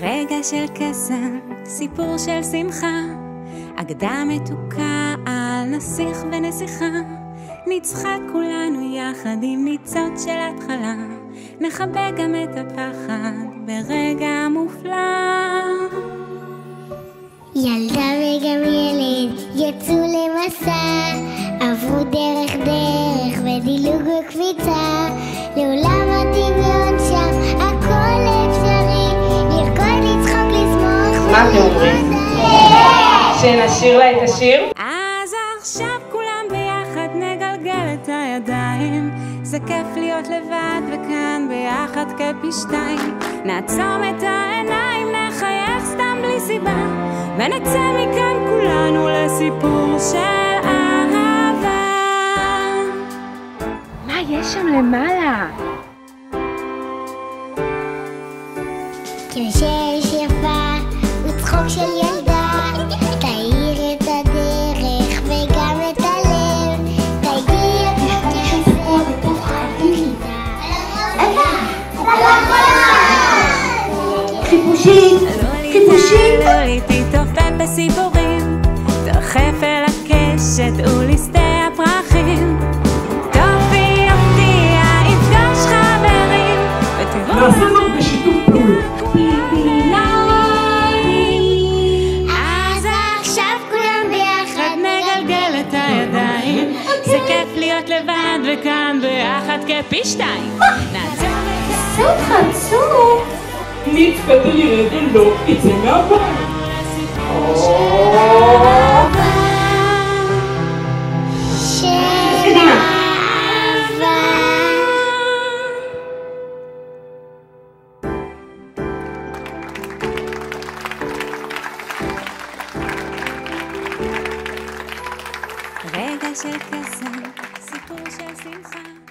רגע של קסם, סיפור של שמחה, אגדה מתוקה על נסיך ונסיכה. נצחק כולנו יחד עם ניצות של התחלה, נחבא גם את הפחד ברגע מופלא. ילדה וגם ילד יצאו למסע, עברו דרך ודילוג וקפיצה, לעולם הדמיון שם הכל אפשרי, לרקוד, לצחוק, לשמוח. מה אתם אומרים? שנשיר לה את השיר? אז עכשיו כולם ביחד נגלגל את הידיים, זה כיף להיות לבד וכאן ביחד כפי שתיים. נעצום את העיניים, נחייך סתם בלי סיבה, ונצא מכאן כולנו לסיפור של אהבה. מה יש שם למעלה? כשש יפה וצחוק של ילדה, תאיר את הדרך וגם את הלב, תגיע כמו כסף בתוך החידה. חיפושית, חיפושית, לא להתעופף בסיפורים, תרחף אל הקשת ולשדה הפרחים. טופי יפתיע, יפגוש חברים, ותראו לעשות בשיתוף פעולה. אז עכשיו כולם ביחד נגלגל את הידיים, זה כיף להיות לבד וכאן ביחד כפי שתיים. נעצום את סוף חצוף. נצפה וירד ולא יצא מהבית. רגע של קסם, סיפור של שמחה.